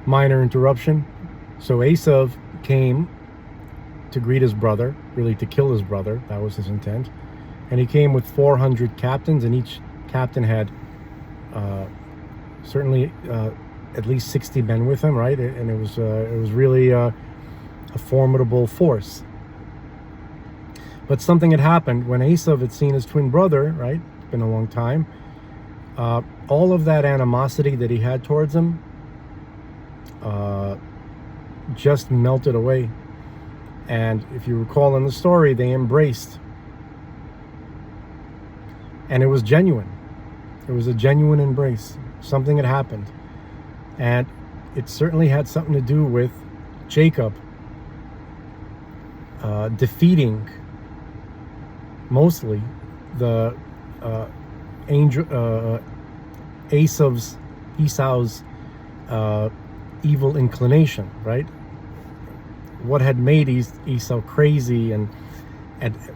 Minor interruption. So Esav came to greet his brother, really to kill his brother. That was his intent. And he came with 400 captains, and each captain had certainly at least 60 men with him, right? And it was really a formidable force. But something had happened when Esav had seen his twin brother, right? It's been a long time. All of that animosity that he had towards him just melted away. And if you recall in the story, they embraced. And it was genuine. It was a genuine embrace. Something had happened. And it certainly had something to do with Jacob defeating mostly the Esau's evil inclination, right? What had made Esau crazy and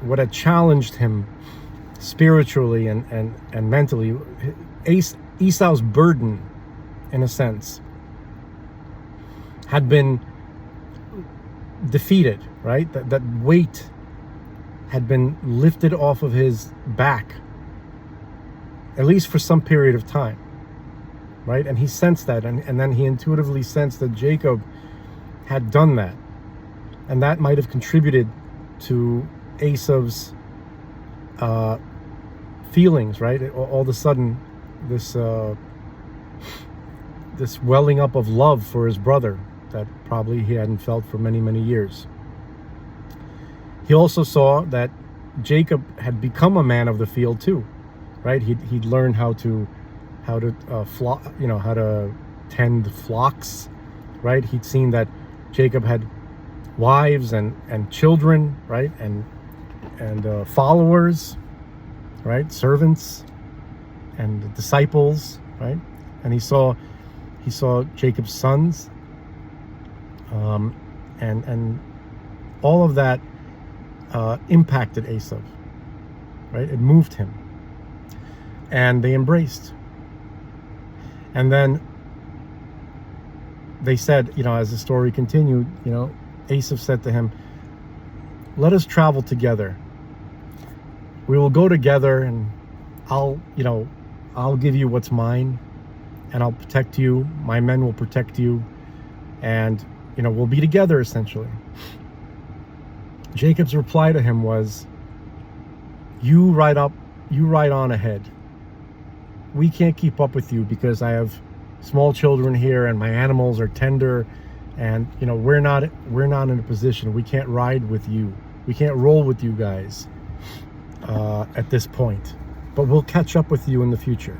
what had challenged him spiritually and mentally. Esau's burden, in a sense, had been defeated, right? That weight had been lifted off of his back, at least for some period of time, right? And he sensed that, and then he intuitively sensed that Jacob had done that, and that might have contributed to Esau's feelings, right? All of a sudden, this welling up of love for his brother that probably he hadn't felt for many, many years. He also saw that Jacob had become a man of the field too, right? He'd learned how to tend flocks, right? He'd seen that Jacob had wives and children, right? And followers, right? Servants and disciples, right? And he saw Jacob's sons, and all of that impacted Esav, right? It moved him, and they embraced. And then they said, as the story continued, Esav said to him, "Let us travel together. We will go together, and I'll give you what's mine, and I'll protect you. My men will protect you, and we'll be together, essentially." Jacob's reply to him was, you ride on ahead. We can't keep up with you because I have small children here and my animals are tender, and we're not in a position. We can't ride with you. We can't roll with you guys at this point, but we'll catch up with you in the future.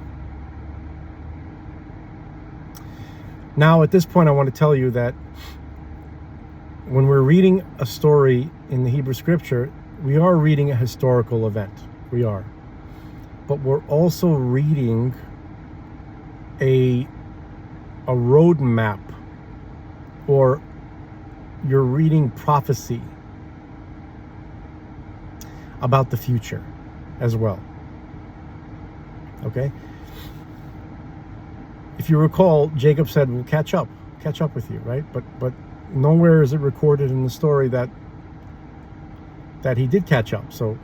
Now, at this point, I want to tell you that when we're reading a story in the Hebrew Scripture, we are reading a historical event. We are. But we're also reading a roadmap, or you're reading prophecy about the future as well. Okay? If you recall, Jacob said, we'll catch up with you, right? But nowhere is it recorded in the story that he did catch up. So,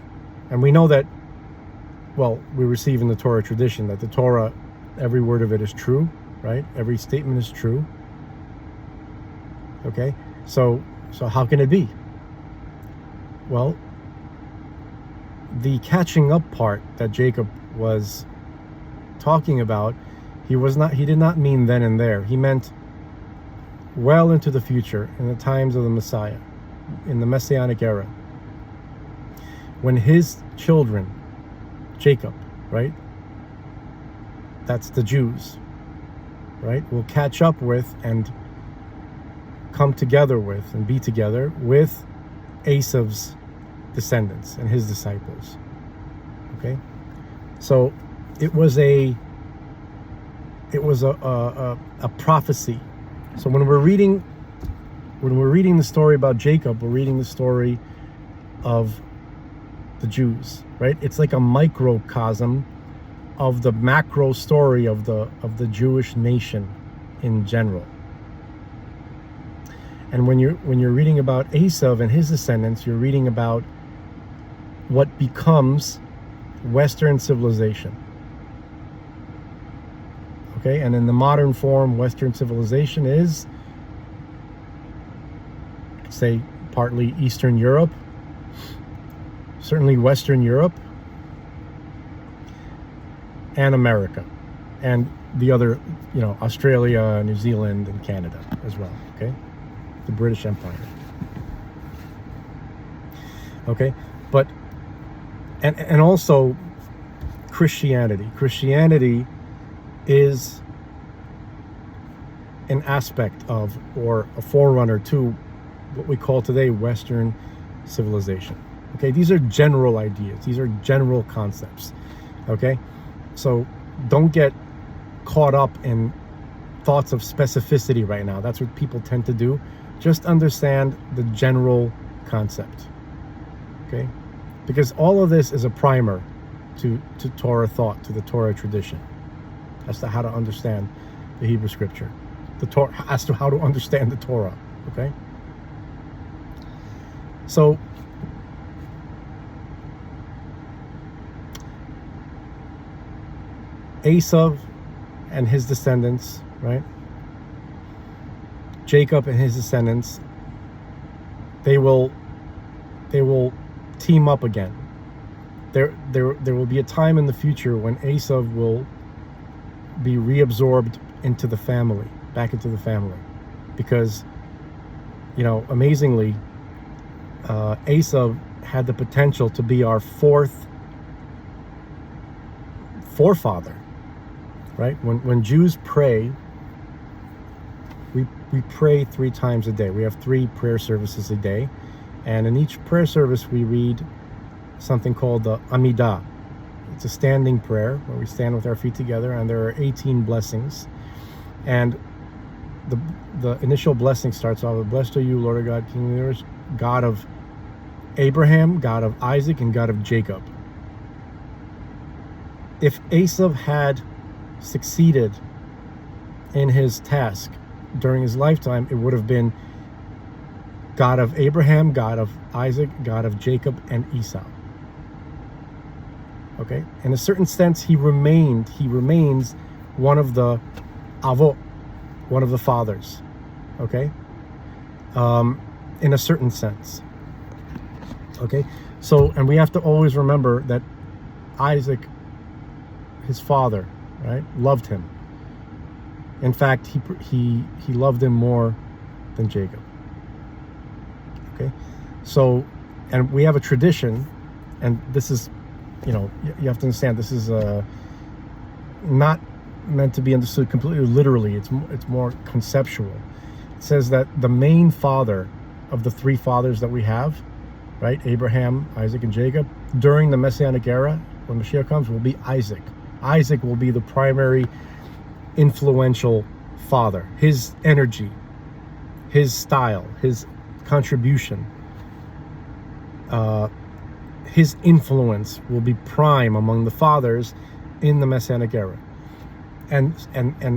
and we know that, well, we receive in the Torah tradition that the Torah, every word of it is true, right? Every statement is true. Okay? So how can it be? Well, the catching up part that Jacob was talking about, he did not mean then and there. He meant well into the future, in the times of the Messiah, in the Messianic era, when his children, Jacob, right? That's the Jews, right? Will catch up with and come together with and be together with Esav's descendants and his disciples. Okay? So it was a prophecy. So when we're reading the story about Jacob, we're reading the story of the Jews, right? It's like a microcosm of the macro story of the Jewish nation in general. And when you're reading about Esav and his descendants, you're reading about what becomes Western civilization. Okay, and in the modern form, Western civilization is, say, partly Eastern Europe, certainly Western Europe, and America, and the other, Australia, New Zealand, and Canada as well. Okay, the British Empire. Okay, but and also Christianity. Christianity is an aspect of, or a forerunner to, what we call today Western civilization. Okay, these are general ideas. These are general concepts. Okay, so don't get caught up in thoughts of specificity right now. That's what people tend to do. Just understand the general concept. Okay, because all of this is a primer to Torah thought, to the Torah tradition, as to how to understand the Hebrew Scripture, the Torah, as to how to understand the Torah. Okay, so Esav and his descendants, right? Jacob and his descendants, they will team up again. There will be a time in the future when Esav will be reabsorbed into the family, back into the family, because, amazingly, Esav had the potential to be our fourth forefather, right? When Jews pray, we pray 3 times a day. We have 3 prayer services a day, and in each prayer service we read something called the Amidah. It's a standing prayer where we stand with our feet together, and there are 18 blessings. And the initial blessing starts off with, "Blessed are you, Lord of God, King of the universe, God of Abraham, God of Isaac, and God of Jacob." If Esav had succeeded in his task during his lifetime, it would have been God of Abraham, God of Isaac, God of Jacob, and Esau. Okay, in a certain sense, he remains one of the avot, one of the fathers. Okay, in a certain sense. Okay, so, and we have to always remember that Isaac, his father, right, loved him. In fact, he loved him more than Jacob. Okay, so, and we have a tradition, and this is, you have to understand, this is not meant to be understood completely literally. It's more conceptual. It says that the main father of the 3 fathers that we have, right, Abraham, Isaac, and Jacob, during the Messianic era, when Mashiach comes, will be Isaac. Isaac will be the primary influential father. His energy, his style, his contribution, his influence will be prime among the fathers in the Messianic era. And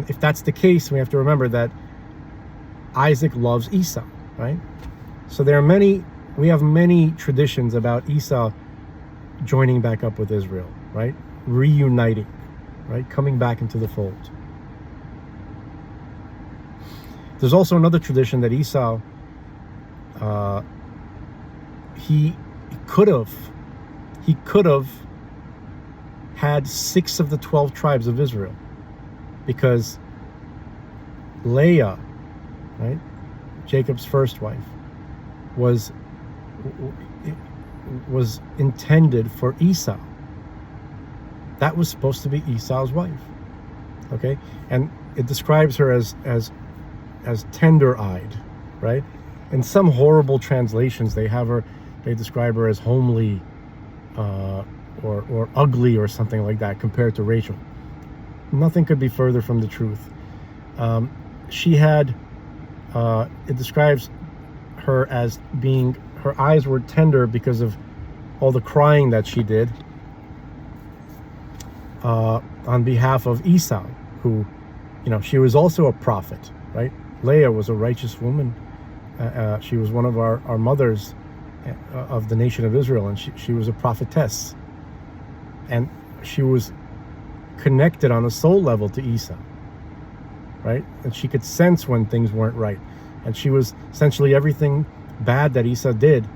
if that's the case, we have to remember that Isaac loves Esau, right? So we have many traditions about Esau joining back up with Israel, right? Reuniting, right? Coming back into the fold. There's also another tradition that Esau, he could have had 6 of the 12 tribes of Israel, because Leah, right, Jacob's first wife, was intended for Esau. That was supposed to be Esau's wife. Okay, and it describes her as tender-eyed, right? In some horrible translations, they describe her as homely, or ugly, or something like that, compared to Rachel. Nothing could be further from the truth. She had, it describes her as being, her eyes were tender because of all the crying that she did on behalf of Esau, who, she was also a prophet, right? Leah was a righteous woman, She was one of our mothers of the nation of Israel, and she was a prophetess, and she was connected on a soul level to Esau, right? And she could sense when things weren't right, and she was essentially everything bad that Esau did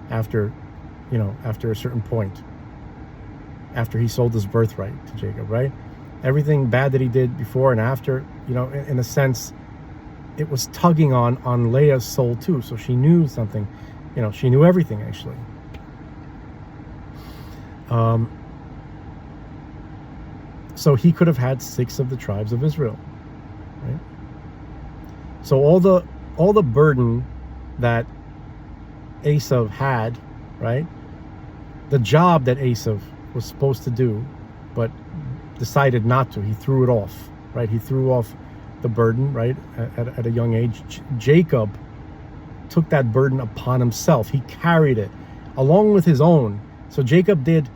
after a certain point, after he sold his birthright to Jacob, right? Everything bad that he did before and after, in a sense, it was tugging on Leah's soul too. So she knew something, she knew everything actually. So he could have had 6 of the tribes of Israel, right? So all the burden that Esau had, right? The job that Esau was supposed to do, but decided not to. He threw it off, right? He threw off the burden, right? At a young age. Jacob took that burden upon himself. He carried it along with his own. So Jacob did,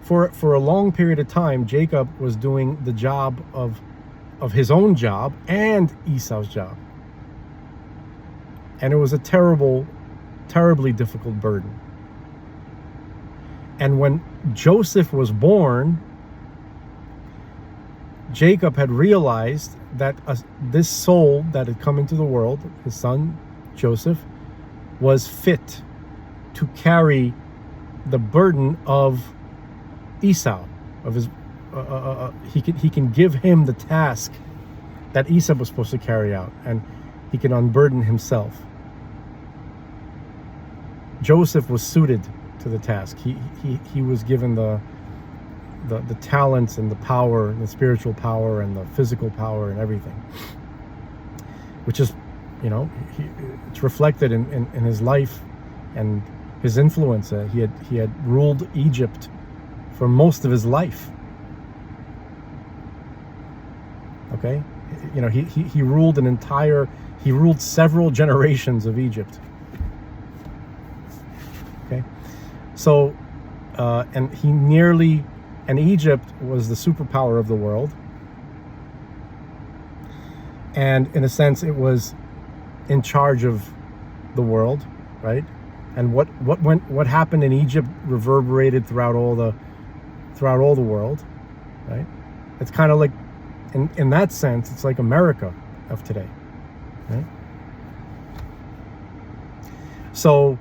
for a long period of time, Jacob was doing the job of his own job and Esau's job. And it was a terribly difficult burden. And when Joseph was born, Jacob had realized that this soul that had come into the world, his son Joseph, was fit to carry the burden of Esau, of his. He can give him the task that Esau was supposed to carry out, and he can unburden himself. Joseph was suited to the task. He was given the talents and the power, the spiritual power and the physical power and everything, which is, it's reflected in his life and his influence. He had ruled Egypt for most of his life. Okay, he ruled he ruled several generations of Egypt. Okay, so and Egypt was the superpower of the world, and in a sense it was in charge of the world, right? And what happened in Egypt reverberated throughout all the world, right? It's kind of like, in that sense, it's like America of today, right? So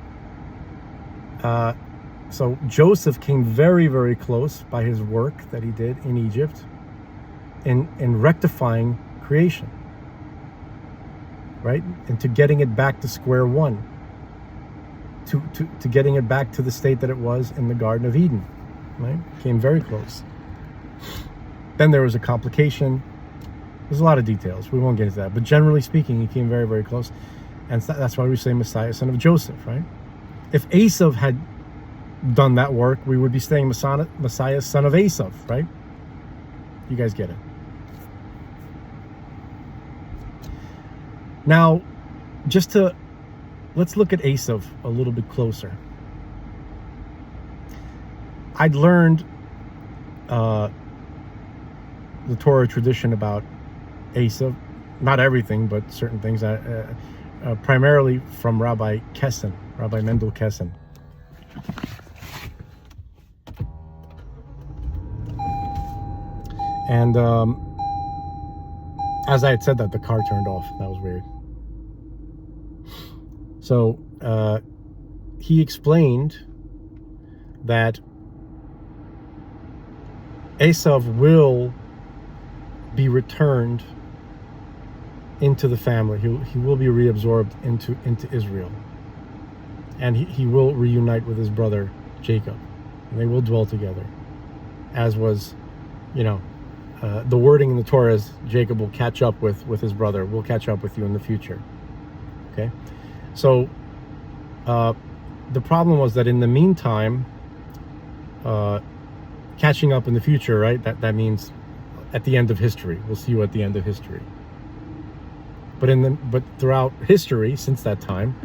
Joseph came very, very close by his work that he did in Egypt in rectifying creation, right? And to getting it back to square one, to getting it back to the state that it was in the Garden of Eden, right? Came very close. Then there was a complication. There's a lot of details. We won't get into that. But generally speaking, he came very, very close. And that's why we say Messiah, son of Joseph, right? If Esau had done that work, we would be saying Messiah, son of Esau, right? You guys get it. Now, let's look at Esau a little bit closer. I'd learned the Torah tradition about Esau, not everything, but certain things, primarily from Rabbi Mendel Kessin. And as I had said that, the car turned off. That was weird. So he explained that Esau will be returned into the family. He will be reabsorbed into Israel, and he will reunite with his brother Jacob, and they will dwell together, as was, the wording in the Torah is Jacob will catch up with his brother. We'll catch up with you in the future. Okay, so the problem was that in the meantime, catching up in the future, right? That means at the end of history. We'll see you at the end of history. But throughout history, since that time,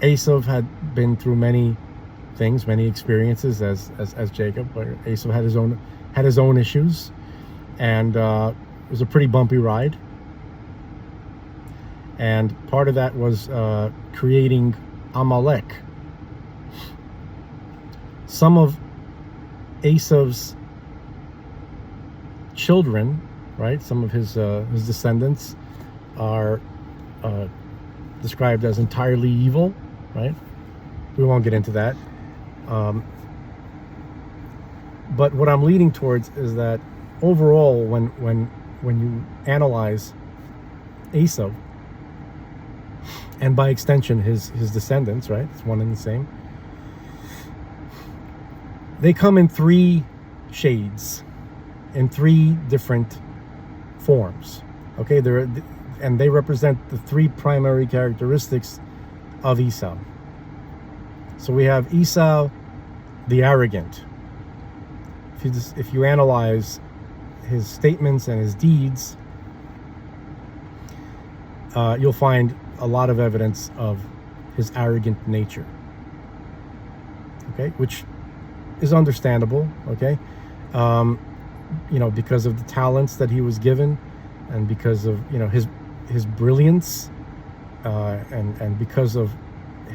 Esau had been through many things, many experiences as Jacob. But Esau had his own issues, and it was a pretty bumpy ride. And part of that was creating Amalek. Some of Esau's children, right? Some of his descendants are described as entirely evil, right? We won't get into that. But what I'm leading towards is that overall, when you analyze Esau, and by extension his descendants, right? It's one and the same. They come in three shades, in three different forms. Okay, they represent the three primary characteristics of Esau. So we have Esau, the arrogant. If you analyze his statements and his deeds, you'll find a lot of evidence of his arrogant nature. Okay, which is understandable. Okay, because of the talents that he was given, and because of his brilliance, and because of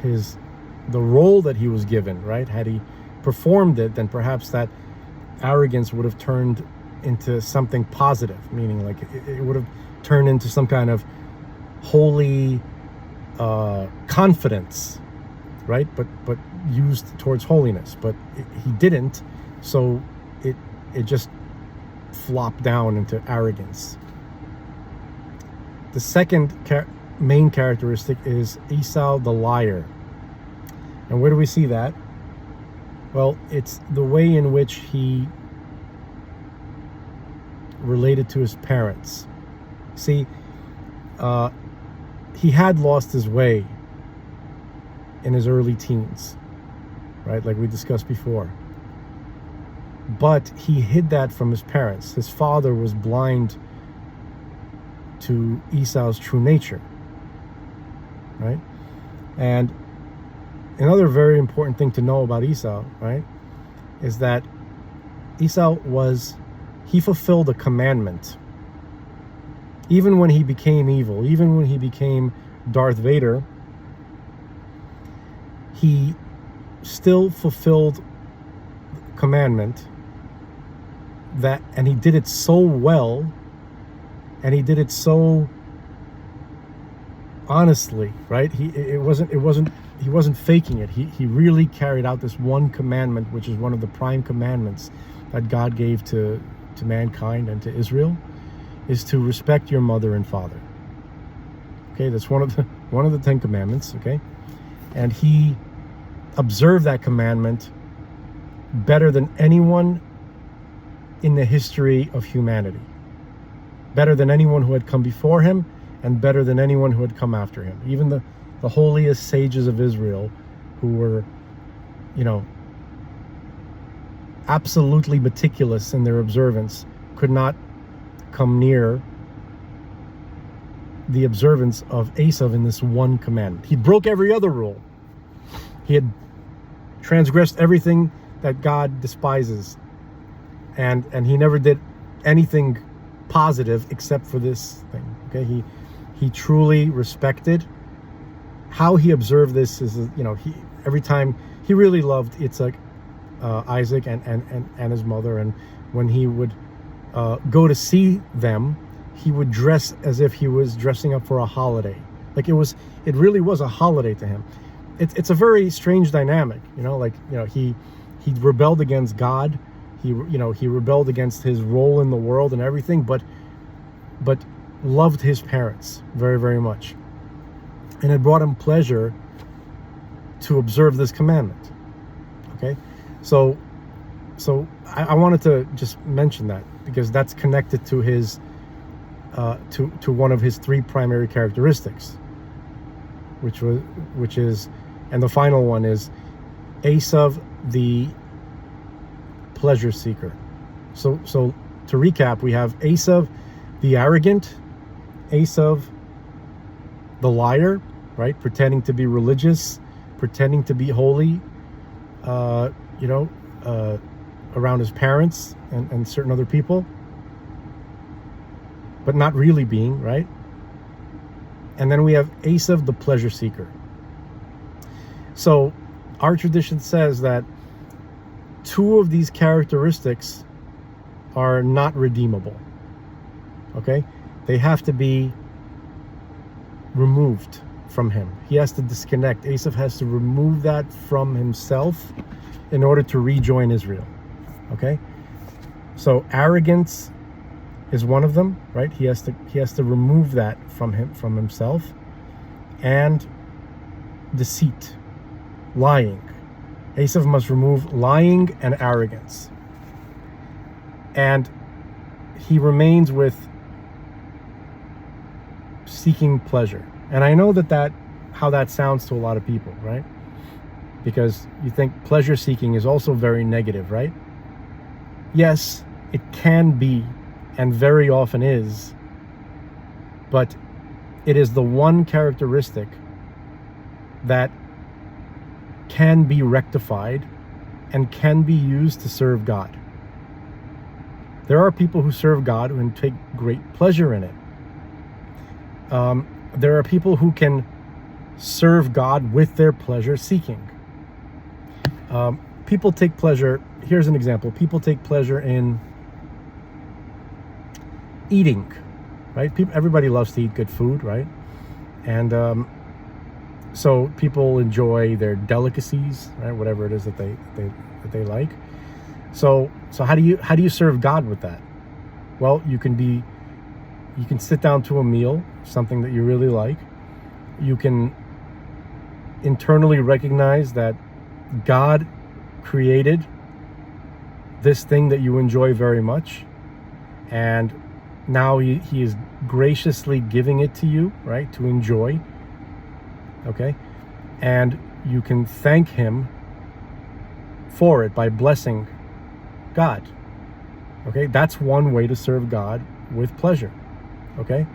the role that he was given. Right, had he performed it, then perhaps that arrogance would have turned into something positive, meaning like it would have turned into some kind of holy confidence, right? But used towards holiness. But he didn't, so it just flopped down into arrogance. The second main characteristic is Esau the liar. And where do we see that? Well, it's the way in which he related to his parents. See, he had lost his way in his early teens, right? Like we discussed before. But he hid that from his parents. His father was blind to Esau's true nature, right? And another very important thing to know about Esau, right, is that Esau he fulfilled a commandment. Even when he became evil, even when he became Darth Vader, he still fulfilled commandment and he did it so well, and he did it so honestly, right? He wasn't faking it. He really carried out this one commandment, which is one of the prime commandments that God gave to mankind and to Israel, is to respect your mother and father. Okay, that's one of the 10 commandments. Okay, and he observed that commandment better than anyone in the history of humanity, better than anyone who had come before him, and better than anyone who had come after him. Even the holiest sages of Israel, who were, absolutely meticulous in their observance, could not come near the observance of Esau in this one commandment. He broke every other rule. He had transgressed everything that God despises, and he never did anything positive except for this thing. Okay, he truly respected. How he observed this is, he every time he really loved Yitzhak, Isaac, and his mother, and when he would go to see them, he would dress as if he was dressing up for a holiday. Like it really was a holiday to him. It's a very strange dynamic, he rebelled against God. He rebelled against his role in the world and everything, but loved his parents very, very much. And it brought him pleasure to observe this commandment. Okay? So I wanted to just mention that, because that's connected to his to one of his three primary characteristics, which is, and the final one is Esau the pleasure seeker. So to recap, we have Esau the arrogant, Esau the liar, right, pretending to be religious, pretending to be holy, around his parents and certain other people, but not really being, right? And then we have Esav, the pleasure seeker. So our tradition says that two of these characteristics are not redeemable. Okay? They have to be removed from him. He has to disconnect. Esav has to remove that from himself in order to rejoin Israel. Okay? So arrogance is one of them, right? He has to remove that from himself. And deceit, lying. Esav must remove lying and arrogance. And he remains with seeking pleasure. And I know how that sounds to a lot of people, right? Because you think pleasure seeking is also very negative, right? Yes, it can be, and very often is, but it is the one characteristic that can be rectified and can be used to serve God. There are people who serve God and take great pleasure in it. There are people who can serve God with their pleasure seeking. People take pleasure, here's an example, people take pleasure in eating, right? Everybody loves to eat good food, right? And so people enjoy their delicacies, right? Whatever it is that they like. So how do you serve God with that? Well, you can sit down to a meal, something that you really like. You can internally recognize that God created this thing that you enjoy very much, and now he is graciously giving it to you, right, to enjoy. Okay? And you can thank him for it by blessing God. Okay? That's one way to serve God with pleasure. Okay?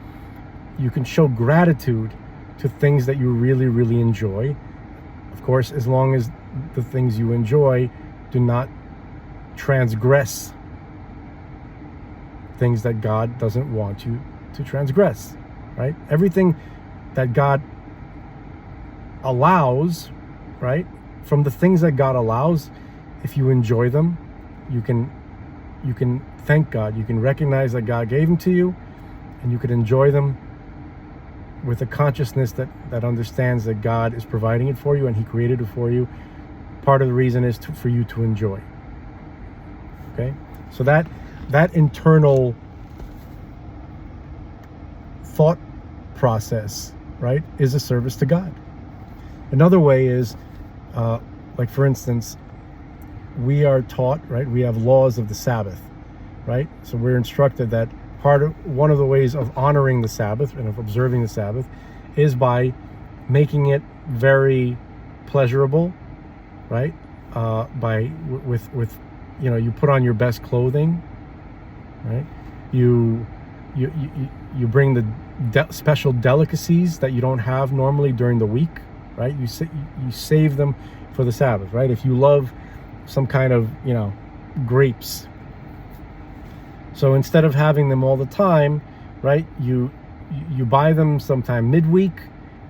You can show gratitude to things that you really, really enjoy. Of course, as long as the things you enjoy do not transgress things that God doesn't want you to transgress, right? Everything that God allows, right? From the things that God allows, if you enjoy them, you can thank God. You can recognize that God gave them to you, and you can enjoy them with a consciousness that understands that God is providing it for you and he created it for you. Part of the reason is for you to enjoy. Okay? So that internal thought process, right, is a service to God. Another way is, like for instance, we are taught, right, we have laws of the Sabbath, right? So we're instructed that one of the ways of honoring the Sabbath and of observing the Sabbath is by making it very pleasurable, right? With you put on your best clothing, right? You bring the special delicacies that you don't have normally during the week, right? You save them for the Sabbath, right? If you love some kind of grapes, so instead of having them all the time, right, you buy them sometime midweek,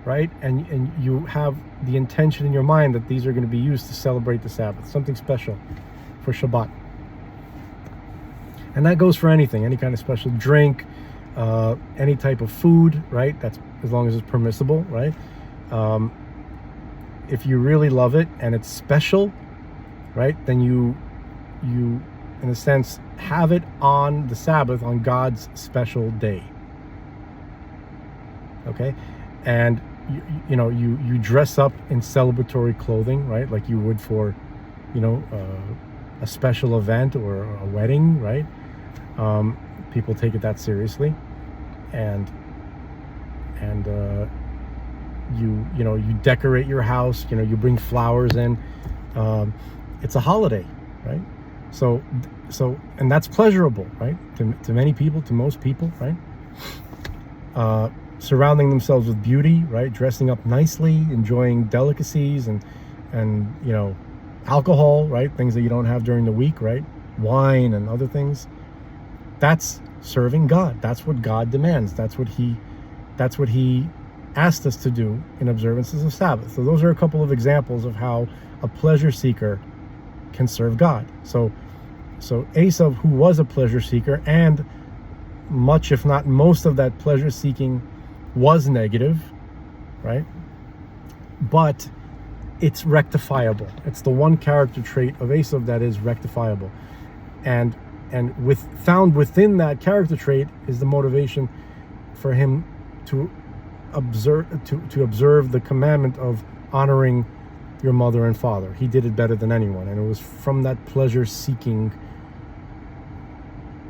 right, and you have the intention in your mind that these are going to be used to celebrate the Sabbath, something special for Shabbat. And that goes for anything, any kind of special drink, any type of food, right? That's as long as it's permissible, right? If you really love it and it's special, right, then you in a sense have it on the Sabbath, on God's special day. Okay? And you dress up in celebratory clothing, right, like you would for a special event or a wedding, right? People take it that seriously, and you decorate your house, you bring flowers in. It's a holiday, right? So and that's pleasurable, right, to many people, to most people, right? Surrounding themselves with beauty, right, dressing up nicely, enjoying delicacies and alcohol, right, things that you don't have during the week, right, wine and other things. That's serving God. That's what God demands. That's what he asked us to do in observances of Sabbath. So those are a couple of examples of how a pleasure seeker can serve God. So Esav, who was a pleasure seeker, and much, if not most, of that pleasure seeking was negative, right? But it's rectifiable. It's the one character trait of Esav that is rectifiable, and found within that character trait is the motivation for him to observe the commandment of honoring your mother and father. He did it better than anyone, and it was from that pleasure-seeking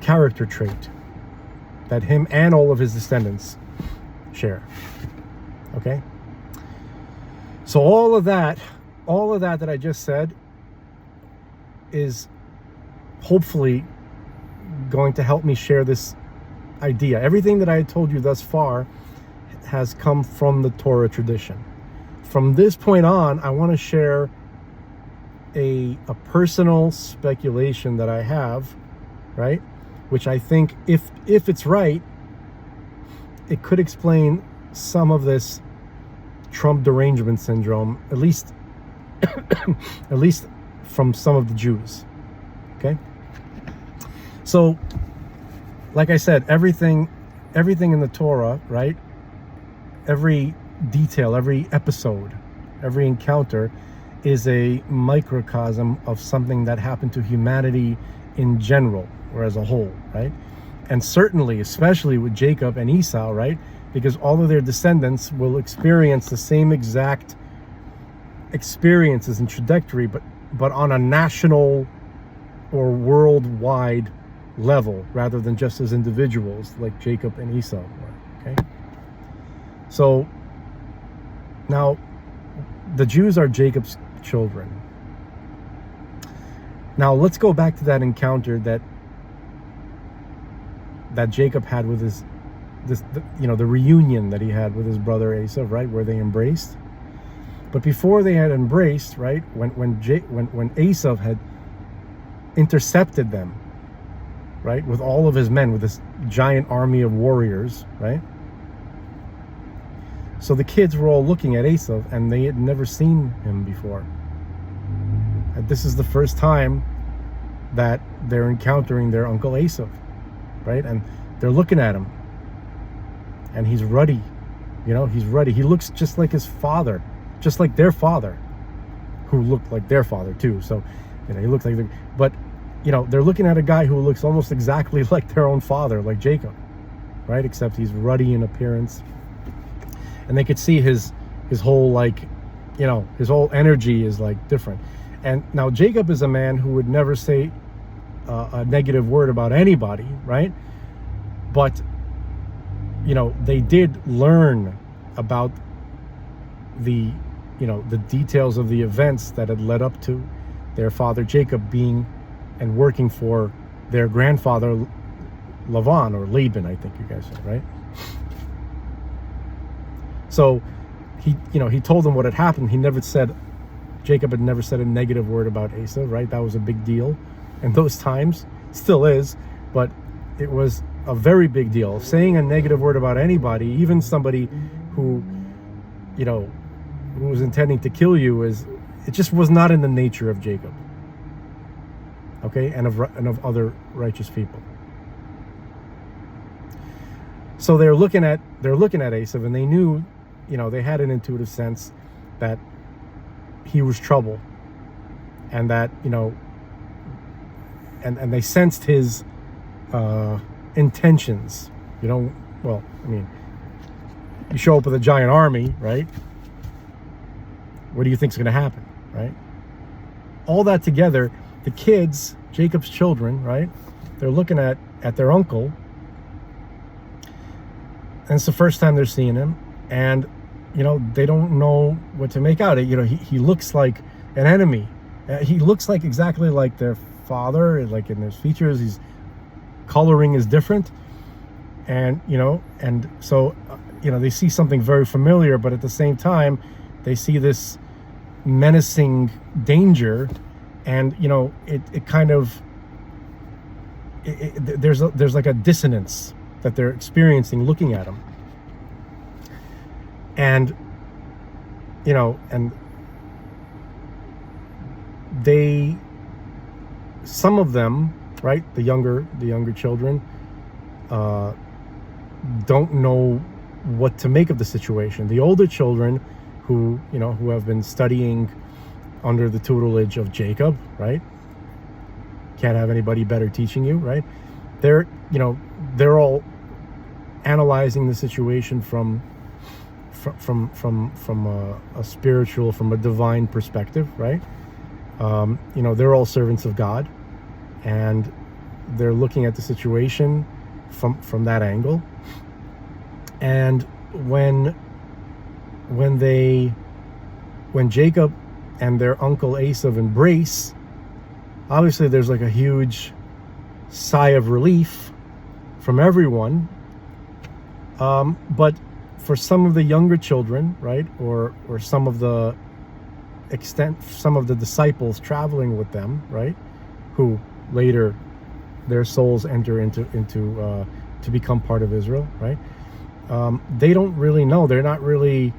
character trait that him and all of his descendants share. Okay? So all of that I just said is hopefully going to help me share this idea. Everything that I told you thus far has come from the Torah tradition. From this point on, I want to share a personal speculation that I have, right? Which I think, if it's right, it could explain some of this Trump derangement syndrome, at least from some of the Jews. Okay? So, like I said, everything in the Torah, right? Every detail, every episode, every encounter is a microcosm of something that happened to humanity in general, or as a whole, right? And certainly, especially with Jacob and Esau, right? Because all of their descendants will experience the same exact experiences and trajectory, but on a national or worldwide level, rather than just as individuals like Jacob and Esau were. Okay? So now the Jews are Jacob's children. Now let's go back to that encounter that Jacob had with the reunion that he had with his brother Esau, right, where they embraced. But before they had embraced, right, when Esau had intercepted them, right, with all of his men, with this giant army of warriors, right? So the kids were all looking at Esau, and they had never seen him before. And this is the first time that they're encountering their uncle Esau, right? And they're looking at him, and he's ruddy, he's ruddy. He looks just like his father, just like their father, who looked like their father too. So, he looks like but they're looking at a guy who looks almost exactly like their own father, like Jacob, right? Except he's ruddy in appearance. And they could see his whole, his whole energy is different. And now Jacob is a man who would never say a negative word about anybody, right? But, they did learn about the details of the events that had led up to their father Jacob being and working for their grandfather Lavan, or Laban, I think you guys said, right? So he told them what had happened. Jacob had never said a negative word about Esau, right? That was a big deal in those times, still is, but it was a very big deal. Saying a negative word about anybody, even somebody who was intending to kill you, it just was not in the nature of Jacob. Okay, and of other righteous people. So they're looking at Esau, and they knew, they had an intuitive sense that he was trouble, and that and they sensed his intentions. Well, I mean, you show up with a giant army, right? What do you think's going to happen, right? All that together, the kids, Jacob's children, right? They're looking at their uncle, and it's the first time they're seeing him, and they don't know what to make out of it. He looks like an enemy. He looks like exactly like their father, like in his features. His coloring is different, and and so they see something very familiar, but at the same time they see this menacing danger, and it kind of there's like a dissonance that they're experiencing looking at him. And, and some of them, right, the younger children, don't know what to make of the situation. The older children who have been studying under the tutelage of Jacob, right? Can't have anybody better teaching you, right? They're all analyzing the situation from a spiritual, from a divine perspective, right? They're all servants of God, and they're looking at the situation from that angle. And when Jacob and their uncle Esav embrace, obviously there's like a huge sigh of relief from everyone. But for some of the younger children, right, or some of the disciples traveling with them, right, who later their souls enter into to become part of Israel, right? They don't really know. They're not really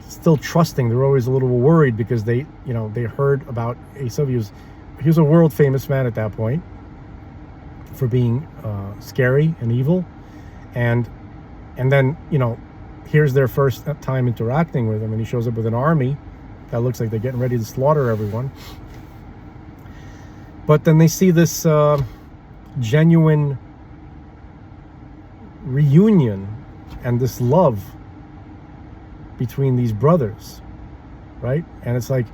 still trusting. They're always a little worried because they heard about Esav. He was a world famous man at that point for being scary and evil, and then here's their first time interacting with him, and he shows up with an army that looks like they're getting ready to slaughter everyone. But then they see this genuine reunion and this love between these brothers, right? And it's like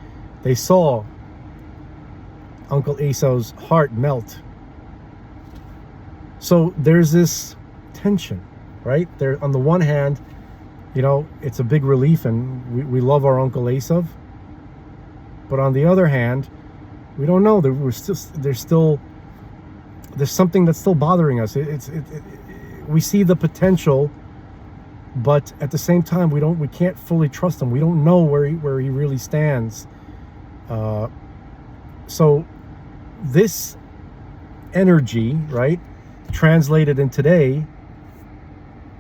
they saw Uncle Esau's heart melt. So there's this tension, right? There, on the one hand, it's a big relief, and we love our Uncle Esav. But on the other hand, we don't know. There's something that's still bothering us. We see the potential, but at the same time, we can't fully trust him. We don't know where he really stands. So this energy, right, translated in today,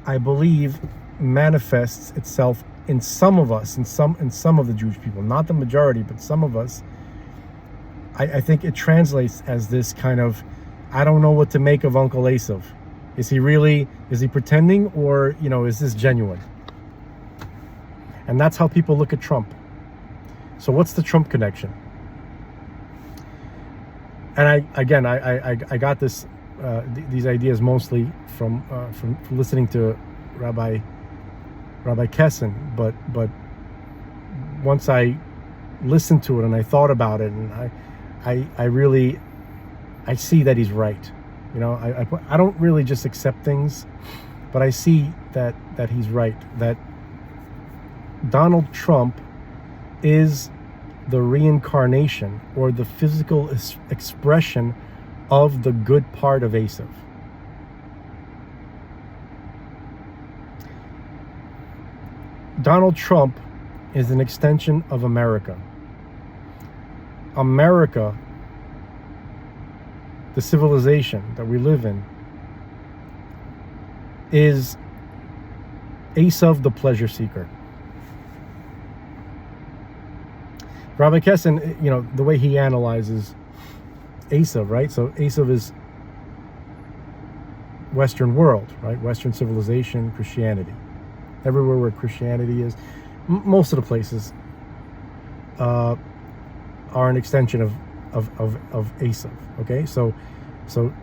I believe, manifests itself in some of us, in some of the Jewish people, not the majority, but some of us. I think it translates as this kind of, I don't know what to make of Uncle Esav. Is he pretending, or is this genuine? And that's how people look at Trump. So what's the Trump connection? And I got this these ideas mostly from listening to Rabbi Kessin, but once I listened to it and I thought about it, and I see that he's right. I don't really just accept things, but I see that he's right, that Donald Trump is the reincarnation or the physical expression of the good part of Esav. Donald Trump is an extension of America. America, the civilization that we live in, is Esav the pleasure seeker. Rabbi Kessin, the way he analyzes Esav, right? So Esav is Western world, right? Western civilization, Christianity. Everywhere where Christianity is, most of the places are an extension of Esav. Okay, so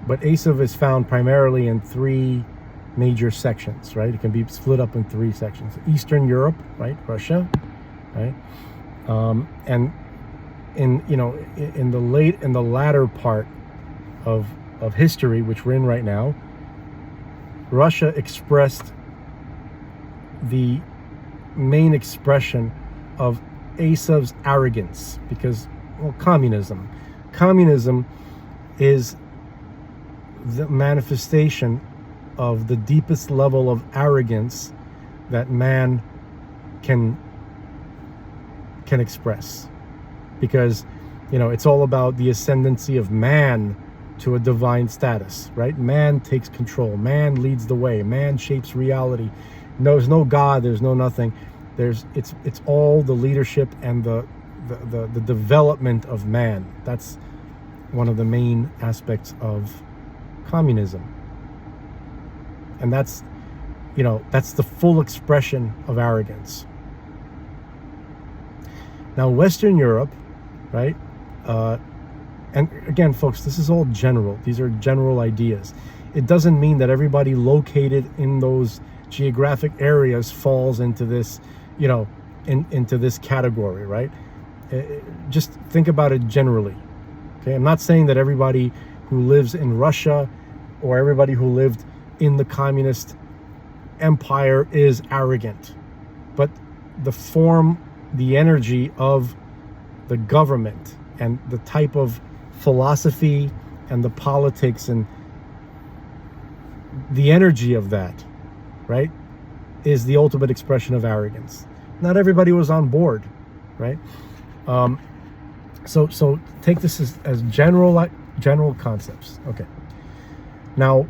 but Esav is found primarily in three major sections, right? It can be split up in three sections: Eastern Europe, right, Russia, right, and in the latter part of history, which we're in right now, Russia expressed the main expression of Esav's arrogance, because communism is the manifestation of the deepest level of arrogance that man can express, because it's all about the ascendancy of man to a divine status, right? Man takes control, man leads the way, man shapes reality, There's no God, there's no nothing. It's all the leadership and the development of man. That's one of the main aspects of communism. And that's the full expression of arrogance. Now, Western Europe, right? And again, folks, this is all general. These are general ideas. It doesn't mean that everybody located in those geographic areas falls into this, into this category, right? Just think about it generally. Okay, I'm not saying that everybody who lives in Russia or everybody who lived in the communist empire is arrogant, but the form, the energy of the government and the type of philosophy and the politics and the energy of that, right, is the ultimate expression of arrogance. Not everybody was on board, right? So take this as general concepts. Okay. Now,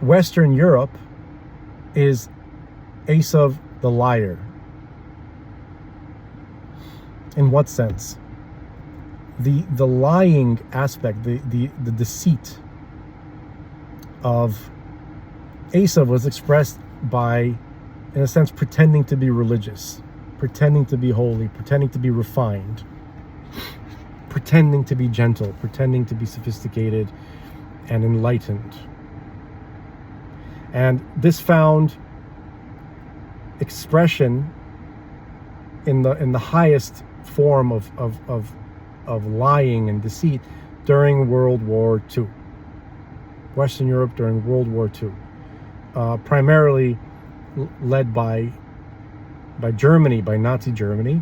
Western Europe is Esav the liar. In what sense? The lying aspect, the deceit of Esav was expressed by, in a sense, pretending to be religious, pretending to be holy, pretending to be refined, pretending to be gentle, pretending to be sophisticated and enlightened. And this found expression in the highest form of lying and deceit during World War II. Western Europe during World War II, primarily led by Germany, by Nazi Germany.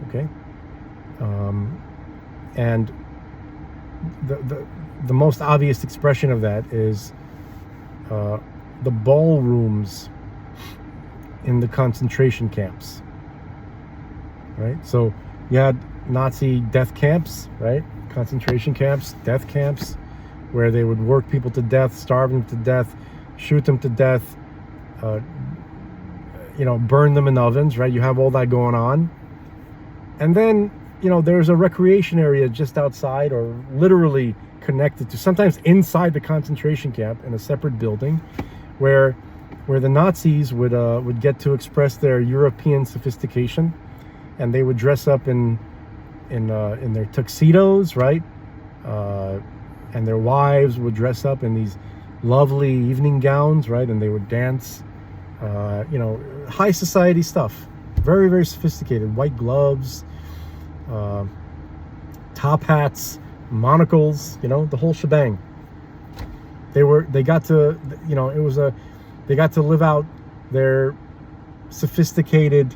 Okay, and the most obvious expression of that is the ballrooms in the concentration camps. Right, so you had Nazi death camps, right? Concentration camps, death camps, where they would work people to death, starve them to death, shoot them to death, burn them in ovens, right? You have all that going on. And then, there's a recreation area just outside or literally connected to, sometimes inside the concentration camp in a separate building, where the Nazis would get to express their European sophistication, and they would dress up in their tuxedos, right? And their wives would dress up in these lovely evening gowns, right? And they would dance, high society stuff, very, very sophisticated, white gloves, top hats, monocles, the whole shebang. They got to live out their sophisticated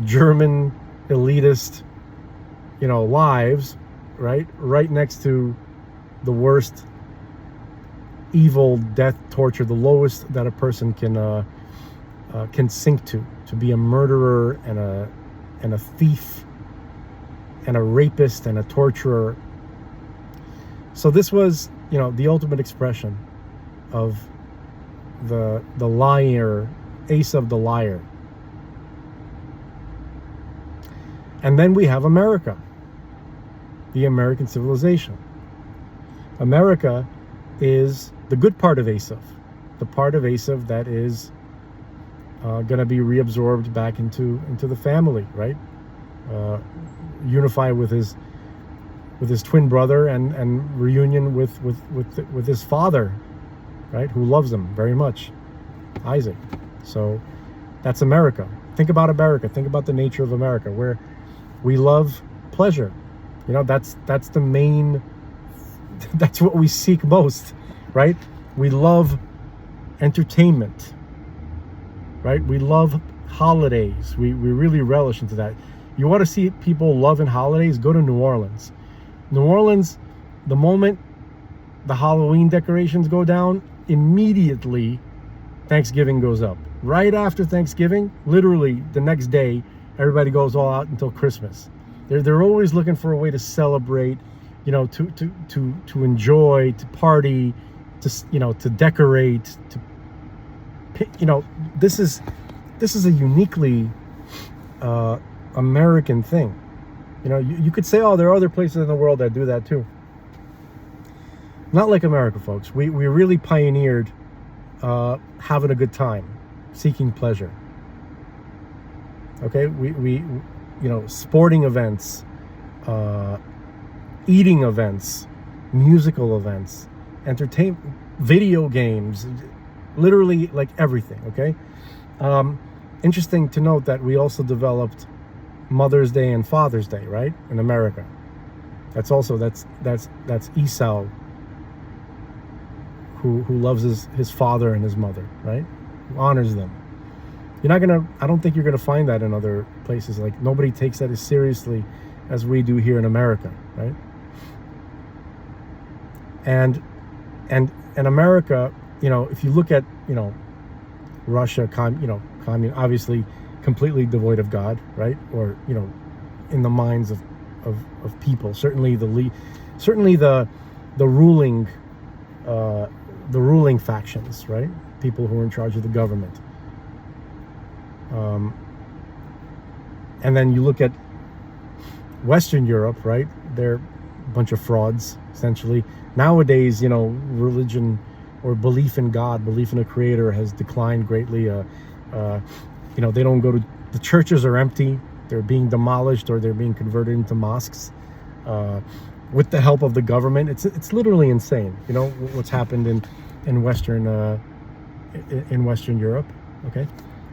German elitist, lives, right next to the worst evil, death, torture, the lowest that a person can sink to be a murderer and a thief and a rapist and a torturer. So this was, the ultimate expression of the liar, Esav the liar. And then we have America, the American civilization. America is the good part of Esav, the part of Esav that is going to be reabsorbed back into the family, right? Unify with his twin brother and reunion with his father, right? Who loves him very much, Isaac. So that's America. Think about America. Think about the nature of America, where we love pleasure. That's the main, that's what we seek most, right? We love entertainment, right? We love holidays. We really relish into that. You want to see people loving holidays? Go to New Orleans. New Orleans, the moment the Halloween decorations go down, immediately Thanksgiving goes up. Right after Thanksgiving, literally the next day, everybody goes all out until Christmas. They're always looking for a way to celebrate, to enjoy, to party, to decorate, you know, this is a uniquely American thing. You know, you could say, oh, there are other places in the world that do that too. Not like America, folks. We really pioneered having a good time, seeking pleasure. Okay, we you know, sporting events, eating events, musical events, entertainment, video games, literally like everything. Okay, interesting to note that we also developed Mother's Day and Father's Day, right, in America. That's Esau, who loves his father and his mother, right? Who honors them. I don't think you're gonna find that in other places. Like, nobody takes that as seriously as we do here in America, right? And America, you know, if you look at, you know, Russia, obviously completely devoid of God, right? Or, you know, in the minds of people, certainly the ruling factions, right? People who are in charge of the government. And then you look at Western Europe, right? They're a bunch of frauds, essentially. Nowadays, you know, religion or belief in God, belief in a creator has declined greatly. You know, they don't go to, the churches are empty. They're being demolished or they're being converted into mosques with the help of the government. It's literally insane, you know, what's happened in Western Europe. Okay.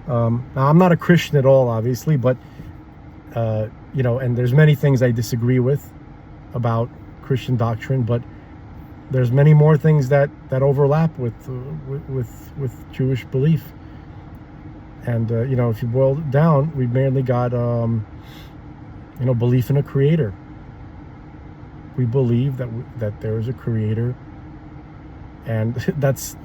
Now, I'm not a Christian at all, obviously, but you know, and there's many things I disagree with about Christian doctrine, but there's many more things that overlap with Jewish belief. And you know, if you boil it down, we mainly got you know, belief in a creator. We believe that there is a creator, and that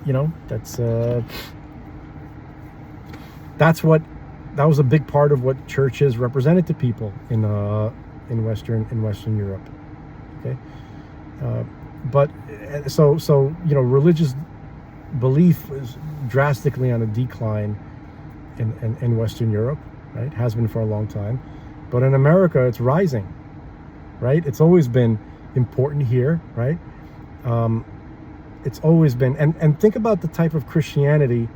was a big part of what churches represented to people in Western Europe. Okay, but so you know, religious belief is drastically on a decline in Western Europe, right? Has been for a long time, but in America it's rising, right? It's always been important here, right? It's always been, and think about the type of Christianity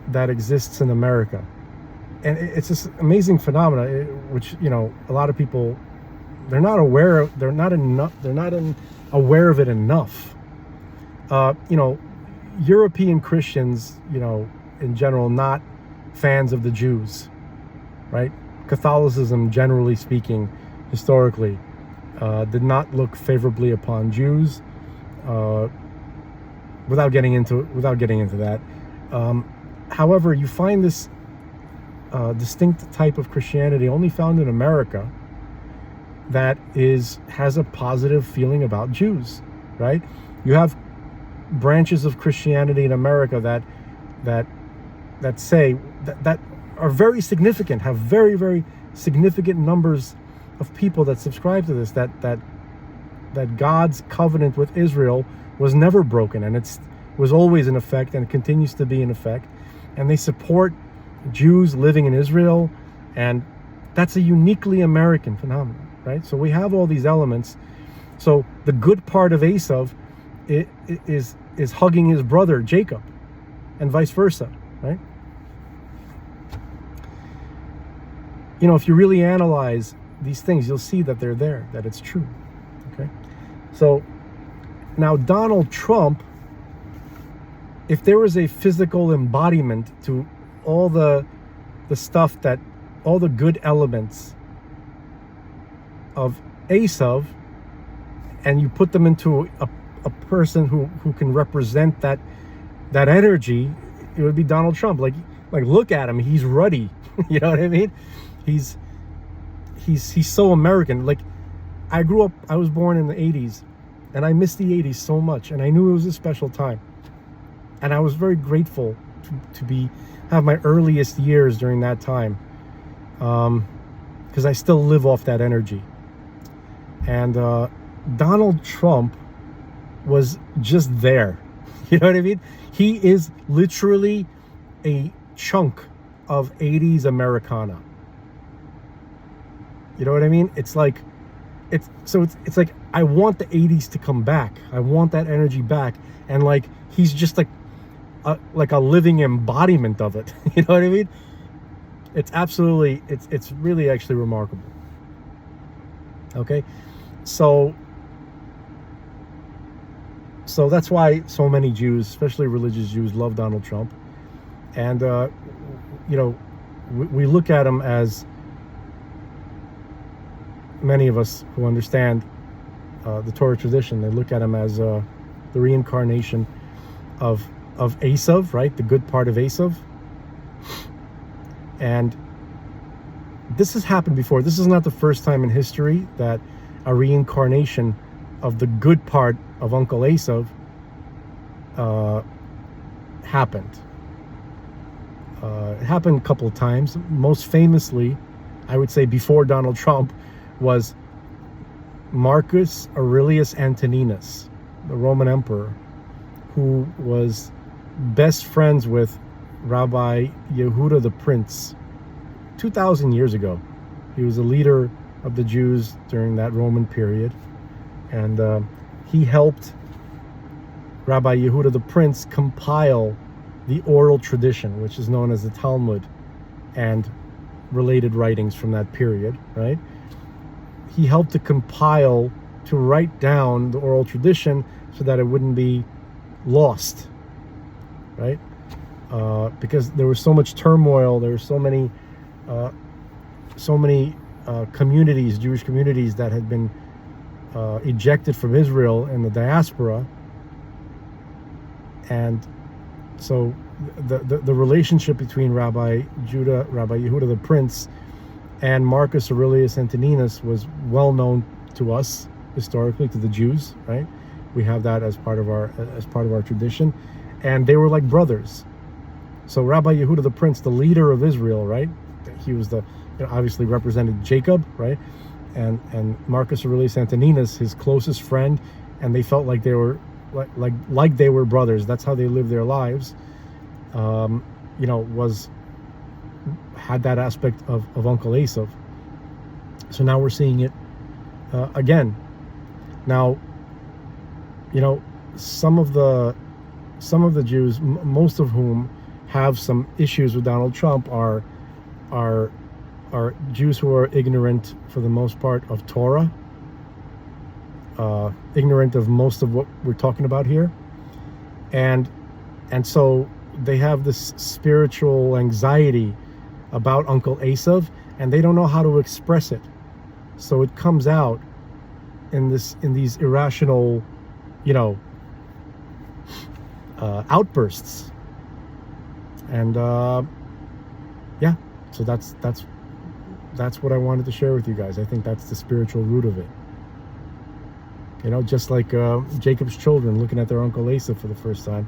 that exists in America, and it's this amazing phenomena, which, you know, a lot of people, they're not aware of it enough. You know, European Christians, you know, in general, not fans of the Jews, right? Catholicism, generally speaking, historically, did not look favorably upon Jews. Without getting into that, however, you find this distinct type of Christianity only found in America that has a positive feeling about Jews, right? You have branches of Christianity in America that say that are very significant, have very, very significant numbers of people that subscribe to this, that God's covenant with Israel was never broken, and it was always in effect and continues to be in effect, and they support Jews living in Israel, and that's a uniquely American phenomenon, right? So we have all these elements. So the good part of Esau is hugging his brother Jacob, and vice versa, right? You know, if you really analyze these things, you'll see that they're there, that it's true. Okay, so now Donald Trump, if there was a physical embodiment to all the stuff, that all the good elements of Esau, and you put them into a person who can represent that energy, it would be Donald Trump. Like look at him, he's ruddy. You know what I mean? He's so American. Like, I was born in the 80s, and I miss the 80s so much, and I knew it was a special time, and I was very grateful to have my earliest years during that time, because I still live off that energy. And Donald Trump was just there. You know what I mean? He is literally a chunk of 80s Americana. You know what I mean? It's like it's like I want the 80s to come back. I want that energy back, and like he's just like a living embodiment of it. You know what I mean? It's absolutely it's really actually remarkable. Okay, so that's why so many Jews, especially religious Jews, love Donald Trump, and you know, we look at him as, many of us who understand the Torah tradition, they look at him as the reincarnation of Esav, right? The good part of Esav. And this has happened before. This is not the first time in history that a reincarnation of the good part of Uncle Esav happened. It happened a couple of times. Most famously, I would say before Donald Trump, was Marcus Aurelius Antoninus, the Roman emperor, who was best friends with Rabbi Yehuda the Prince 2,000 years ago. He was a leader of the Jews during that Roman period, and he helped Rabbi Yehuda the Prince compile the oral tradition, which is known as the Talmud and related writings from that period, right? He helped to compile, to write down the oral tradition so that it wouldn't be lost, right? Because there was so much turmoil, there were so many communities, Jewish communities, that had been ejected from Israel in the diaspora, and so the relationship between Rabbi Yehuda the Prince and Marcus Aurelius Antoninus was well known to us historically, to the Jews, right? We have that as part of our tradition, and they were like brothers. So Rabbi Yehuda the Prince, the leader of Israel, right? He was obviously represented Jacob, right? And Marcus Aurelius Antoninus, his closest friend, and they felt like they were like they were brothers. That's how they lived their lives. Had that aspect of Uncle Esav. So now we're seeing it again. Now, some of the Jews, most of whom have some issues with Donald Trump, are Jews who are ignorant, for the most part, of Torah, ignorant of most of what we're talking about here, and so they have this spiritual anxiety about Uncle Esav, and they don't know how to express it, so it comes out in these irrational, outbursts, and so that's what I wanted to share with you guys. I think that's the spiritual root of it. Just like Jacob's children looking at their Uncle Esav for the first time,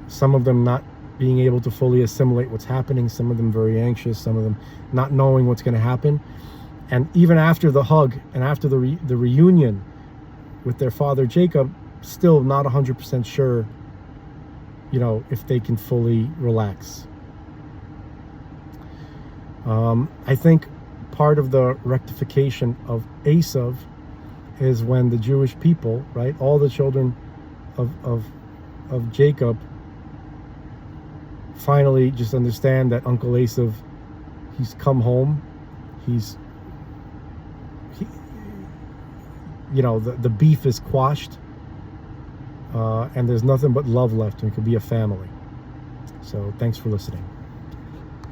some of them not being able to fully assimilate what's happening, some of them very anxious, some of them not knowing what's going to happen, and even after the hug and after the reunion with their father Jacob, still not 100% sure, if they can fully relax. I think part of the rectification of Esav is when the Jewish people, right, all the children of Jacob, finally just understand that Uncle Esav, he's come home, the beef is quashed, and there's nothing but love left, and it could be a family. So thanks for listening.